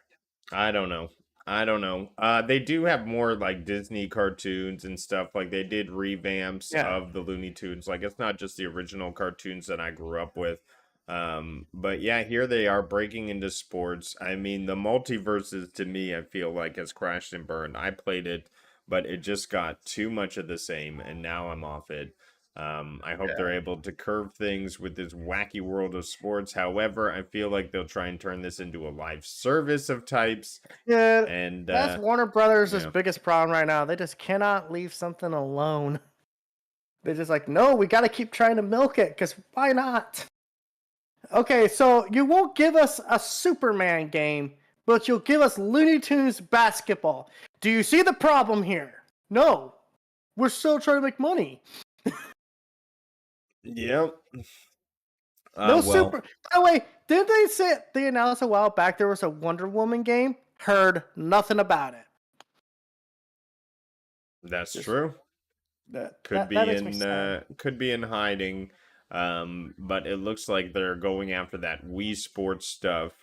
I don't know. I don't know. They do have more like Disney cartoons and stuff. Like they did revamps Yeah. of the Looney Tunes. Like it's not just the original cartoons that I grew up with. But yeah, here they are breaking into sports. I mean, the multiverses to me, I feel like has crashed and burned. I played it, but it just got too much of the same, and now I'm off it. I hope they're able to curve things with this wacky world of sports. However, I feel like they'll try and turn this into a live service of types. Yeah, And that's Warner Brothers' yeah, biggest problem right now. They just cannot leave something alone. They're just like, no, we got to keep trying to milk it because why not? Okay, so you won't give us a Superman game, but you'll give us Looney Tunes basketball. Do you see the problem here? No, we're still trying to make money. yep. No Well, super. By the way, didn't they announced a while back there was a Wonder Woman game? Heard nothing about it. that's Just true. that makes me sad. Could be in hiding. But it looks like they're going after that Wii Sports stuff.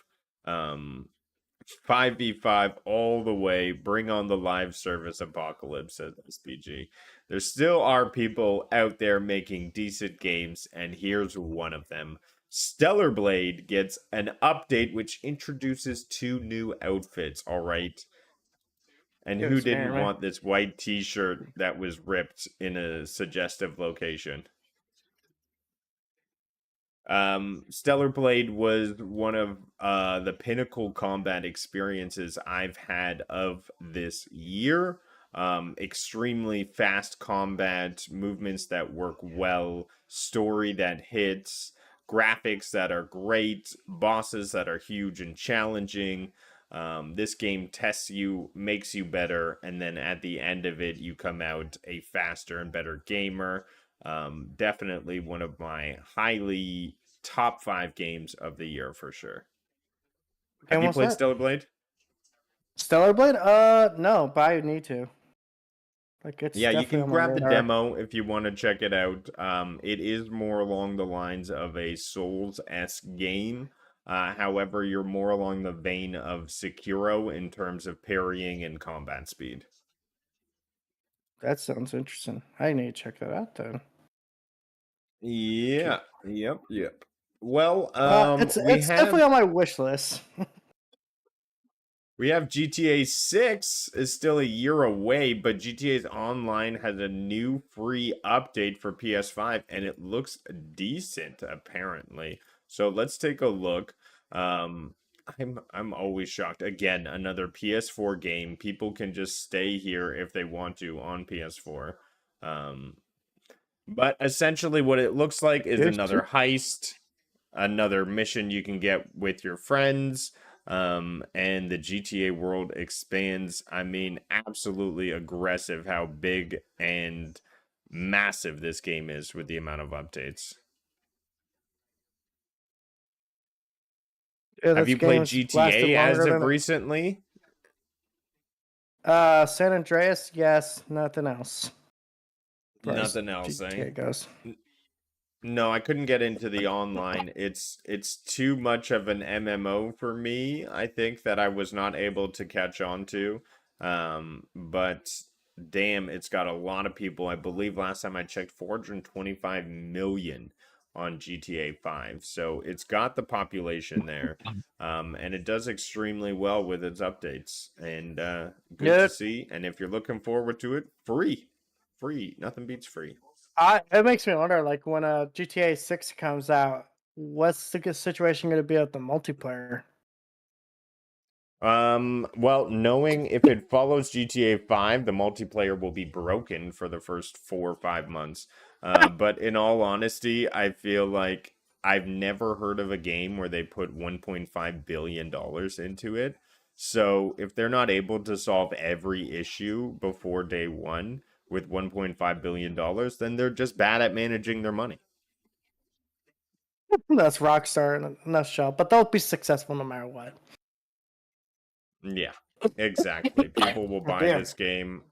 5v5 all the way. Bring on the live service apocalypse, says SPG. There still are people out there making decent games, and here's one of them. Stellar Blade gets an update which introduces 2 new outfits. All right. And You're who scaring didn't me. want this white t shirt that was ripped in a suggestive location? Stellar Blade was one of the pinnacle combat experiences I've had of this year. Extremely fast combat, movements that work well, story that hits, graphics that are great, bosses that are huge and challenging. This game tests you, makes you better, and then at the end of it, you come out a faster and better gamer. Definitely one of my highly top 5 games of the year for sure. Have And you what's played that? Stellar Blade? Stellar Blade? No, but I need to. Like, it's Yeah, you definitely can on my grab the radar. demo if you want to check it out. It is more along the lines of a Souls-esque game. However, you're more along the vein of Sekiro in terms of parrying and combat speed. That sounds interesting. I need to check that out then. Yeah, yep. Well, It's definitely on my wish list. we have GTA 6 is still a year away, but GTA's Online has a new free update for PS5 and it looks decent apparently. So let's take a look. Um I'm always shocked. Again, another PS4 game. People can just stay here if they want to on PS4. Um but essentially what it looks like is PS2? another heist, another mission you can get with your friends. And the GTA world expands. I mean, absolutely aggressive how big and massive this game is with the amount of updates. Yeah, Have this you played game's lasted GTA longer as of than recently? San Andreas. Yes, nothing else. As far as Nothing else, eh? GTA goes. No, I couldn't get into the online. It's too much of an MMO for me, I think, that I was not able to catch on to. But damn, it's got a lot of people. I believe last time I checked 425 million on GTA 5. So it's got the population there. And it does extremely well with its updates. And good Yeah, to see. And if you're looking forward to it, free. Free. Nothing beats free. it makes me wonder, like, when GTA 6 comes out, what's the situation going to be with the multiplayer? Well, knowing if it follows GTA 5, the multiplayer will be broken for the first 4 or 5 months. But in all honesty, I feel like I've never heard of a game where they put $1.5 billion into it. So if they're not able to solve every issue before day one with $1.5 billion, then they're just bad at managing their money. That's Rockstar in a nutshell, but they'll be successful no matter what. Yeah, exactly. People will Oh, buy damn. this game.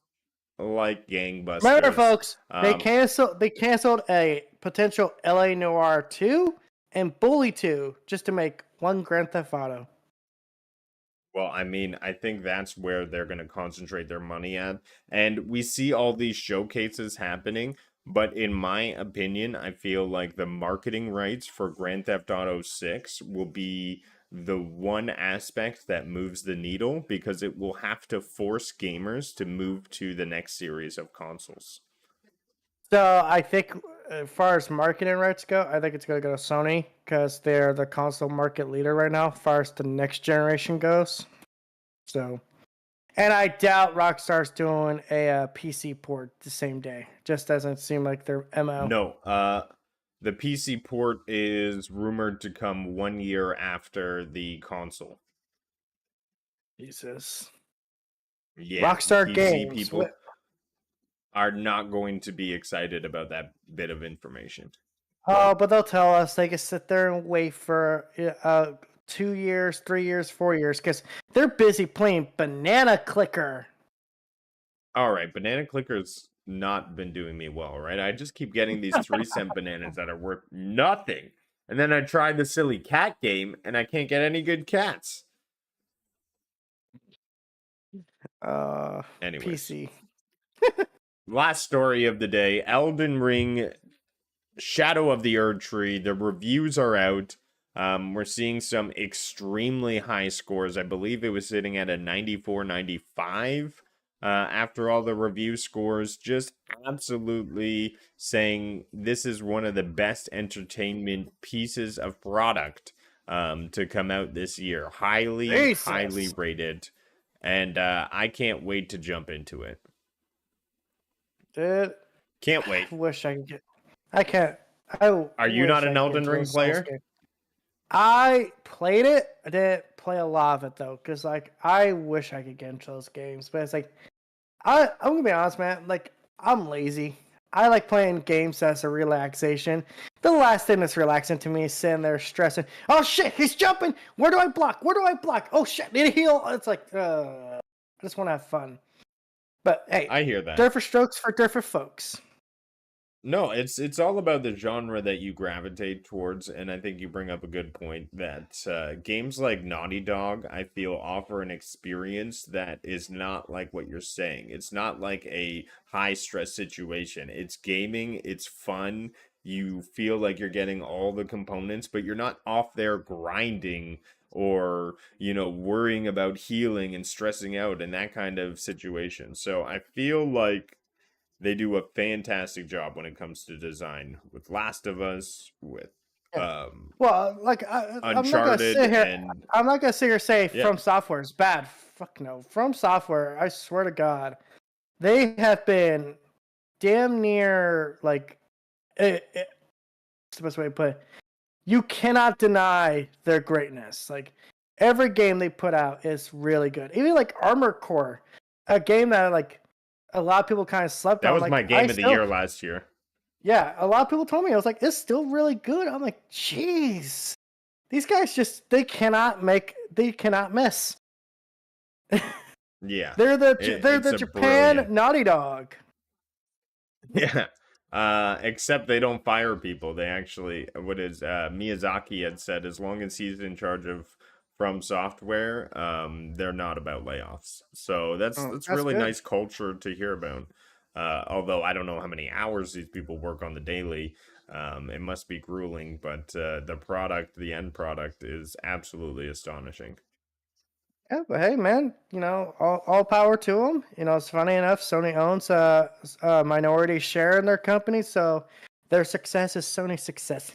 like gangbusters. Remember, folks, they Um, canceled a potential LA Noir 2 and Bully 2 just to make one Grand Theft Auto. Well, I mean, I think that's where they're going to concentrate their money at. And we see all these showcases happening, but in my opinion, I feel like the marketing rights for Grand Theft Auto 6 will be the one aspect that moves the needle because it will have to force gamers to move to the next series of consoles. So I think, as far as marketing rights go, I think it's going to go to Sony because they're the console market leader right now, as far as the next generation goes. So, and I doubt Rockstar's doing a PC port the same day. Just doesn't seem like their MO. No, the PC port is rumored to come 1 year after the console. Jesus. Yeah, Rockstar PC Games. people are not going to be excited about that bit of information. Oh, but they'll tell us they can sit there and wait for 2 years, 3 years, 4 years because they're busy playing Banana Clicker. All right, Banana Clicker's not been doing me well, right? I just keep getting these 3-cent bananas that are worth nothing. And then I tried the silly cat game and I can't get any good cats. Anyways. PC. Last story of the day, Elden Ring Shadow of the Erd Tree. The reviews are out. We're seeing some extremely high scores. I believe it was sitting at a 94, 95 after all the review scores. Just absolutely saying this is one of the best entertainment pieces of product to come out this year. Highly, highly rated. And I can't wait to jump into it. Dude, Can't wait. I wish I could get. I can't. Are you not an Elden Ring player? I played it. I didn't play a lot of it though, because like I wish I could get into those games, but it's like I'm gonna be honest, man. Like I'm lazy. I like playing games as a relaxation. The last thing that's relaxing to me is sitting there stressing. Oh shit, he's jumping. Where do I block? Where do I block? Oh shit, need a heal. It's like I just want to have fun. But hey, I hear that. different strokes for different folks. No, it's all about the genre that you gravitate towards, and I think you bring up a good point that games like Naughty Dog, I feel, offer an experience that is not like what you're saying. It's not like a high stress situation. It's gaming, it's fun. You feel like you're getting all the components, but you're not off there grinding or, worrying about healing and stressing out and that kind of situation. So I feel like they do a fantastic job when it comes to design with Last of Us, with Well, like I'm not gonna Uncharted, sit here. and I'm not gonna sit here and say yeah. From Software is bad. Fuck no. From Software, I swear to God, they have been damn near like. What's the best way to put it? You cannot deny their greatness. Like every game they put out is really good. Even like Armored Core, a game that like a lot of people kind of slept That on. was like, my game of the year last year. Yeah, a lot of people told me, I was like, it's still really good. I'm like, jeez. These guys they cannot miss. Yeah. They're the Japan brilliant. Naughty Dog. Yeah. Except they don't fire people. They actually, Miyazaki had said, as long as he's in charge of From Software, they're not about layoffs. So that's really good. nice culture to hear about. Although I don't know how many hours these people work on the daily. It must be grueling, but the end product is absolutely astonishing. Yeah, but hey, man, all power to them. It's funny enough, Sony owns a minority share in their company, so their success is Sony's success.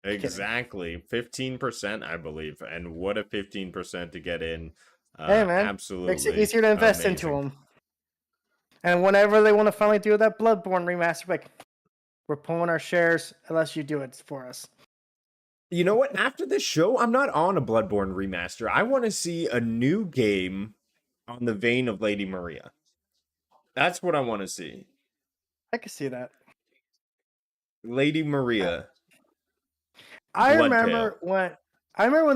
Exactly. 15%, I believe. And what a 15% to get in. Hey, man. Absolutely. Makes it easier to invest into them. And whenever they want to finally do that Bloodborne remaster, like, we're pulling our shares unless you do it for us. You know what? After this show, I'm not on a Bloodborne remaster. I want to see a new game on the vein of Lady Maria. That's what I want to see. I can see that. Lady Maria. I remember when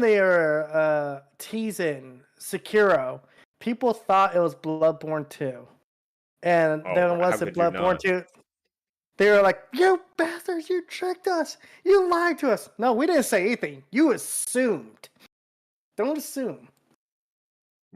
they were teasing Sekiro, people thought it was Bloodborne 2. And Oh, then how was it could you Bloodborne not? 2? They were like, "You bastards, you tricked us. You lied to us." No, we didn't say anything. You assumed. Don't assume.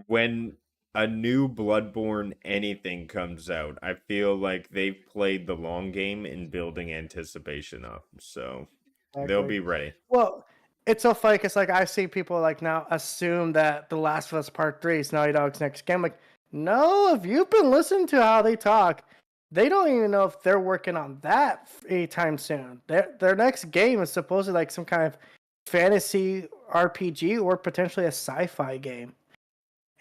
When a new Bloodborne anything comes out, I feel like they've played the long game in building anticipation up. So they'll Exactly. be ready. Well, it's so funny because like I see people like now assume that The Last of Us Part 3 is Naughty Dog's next game. Like, no, if you've been listening to how they talk, they don't even know if they're working on that anytime soon. Their next game is supposedly like some kind of fantasy RPG or potentially a sci-fi game.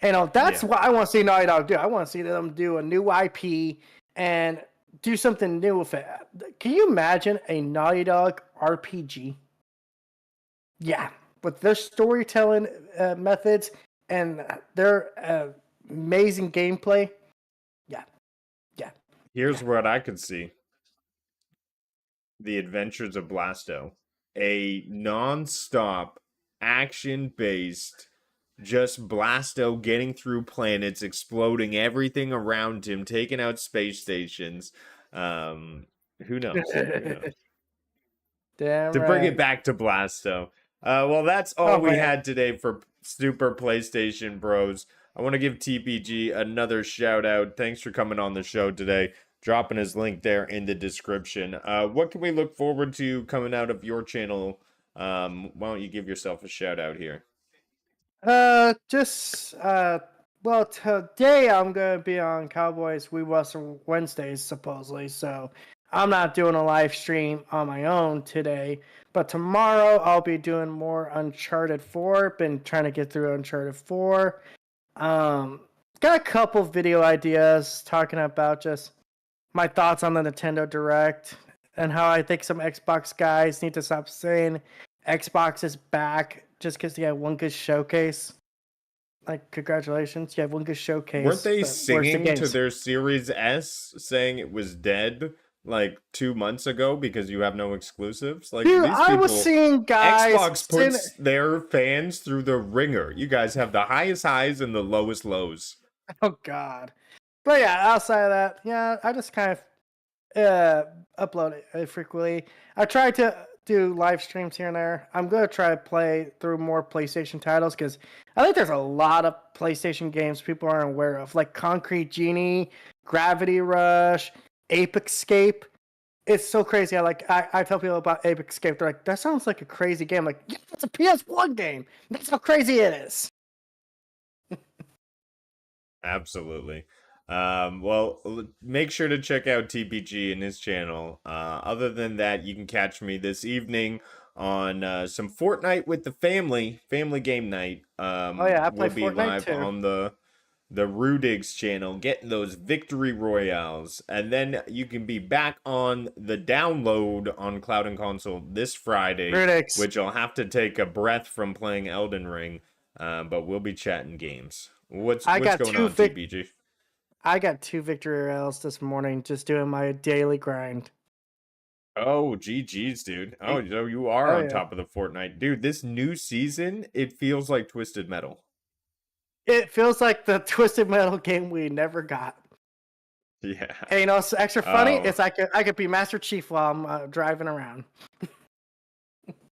You know, that's Yeah. what I want to see Naughty Dog do. I want to see them do a new IP and do something new with it. Can you imagine a Naughty Dog RPG? Yeah, with their storytelling methods and their amazing gameplay. Yeah, yeah, Here's yeah. what I could see. The Adventures of Blasto. A non-stop action-based just Blasto getting through planets, exploding everything around him, taking out space stations. Who knows? Who knows? Damn To bring it right. back to Blasto. Well, that's all Oh we man. had today for Super PlayStation Bros. I want to give TPG another shout out. Thanks for coming on the show today. Dropping his link there in the description. What can we look forward to coming out of your channel? Why don't you give yourself a shout out here? Just well, today I'm gonna be on Cowboys We Wrestle Wednesdays supposedly, so I'm not doing a live stream on my own today. But tomorrow I'll be doing more Uncharted 4. Been trying to get through Uncharted 4. Um, got a couple video ideas talking about just my thoughts on the Nintendo Direct and how I think some Xbox guys need to stop saying Xbox is back just because they had one good showcase. Like, congratulations, you have one good Weren't showcase, they but where's the singing to games? their Series S saying it was dead like 2 months ago because you have no exclusives? Like Dude, these I was people, seeing guys Xbox puts their fans through the ringer. You guys have the highest highs and the lowest lows. oh god. But yeah, outside of that, yeah, I just kind of upload it frequently. I try to do live streams here and there. I'm gonna try to play through more PlayStation titles because I think there's a lot of PlayStation games people aren't aware of, like Concrete Genie, Gravity Rush, Ape Escape. It's so crazy. I tell people about Ape Escape. They're like, that sounds like a crazy game. I'm like, yeah, it's a PS1 game. That's how crazy it is. Absolutely. Well, make sure to check out TPG and his channel. Other than that, you can catch me this evening on some Fortnite with the family game night. Oh yeah, I play We'll be Fortnite live too. on the Rudigs channel, getting those victory royales, and then you can be back on the download on Cloud&Console this Friday, Critics. which I'll have to take a breath from playing Elden Ring. But we'll be chatting games. What's I got going two on, vic- TPG? I got two victory royales this morning just doing my daily grind. Oh, GG's, dude. Oh, so you are Oh on yeah. top of the Fortnite. Dude, this new season, it feels like Twisted Metal. It feels like the Twisted Metal game we never got. Yeah. And you know, it's extra funny. Oh. It's like I could be Master Chief while I'm driving around.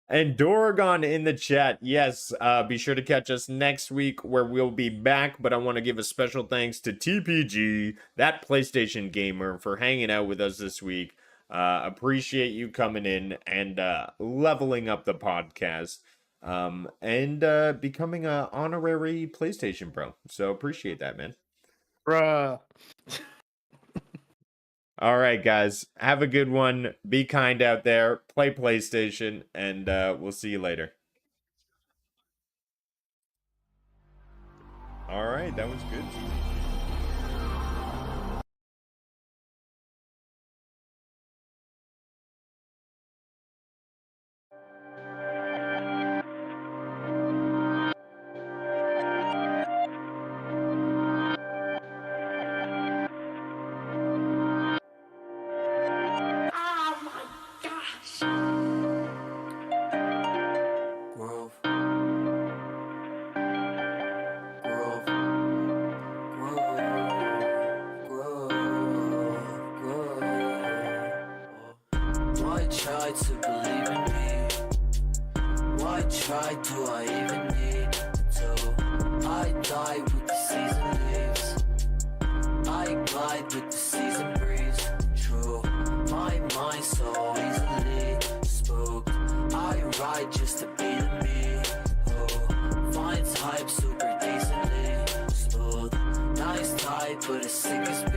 And Doragon in the chat. Yes, be sure to catch us next week where we'll be back. But I want to give a special thanks to TPG, that PlayStation gamer, for hanging out with us this week. Appreciate you coming in and leveling up the podcast. And becoming an honorary PlayStation Pro. So appreciate that, man. Bruh. All right, guys. Have a good one. Be kind out there. Play PlayStation, and we'll see you later. All right, that was good. Grove. Grove. try to believe in me? Why try, do I even need to? I die with the season leaves, I glide with the season breeze. True, my mind so easily spooked. I ride just to be the me who finds hype super decently smooth. Nice type, but as sick as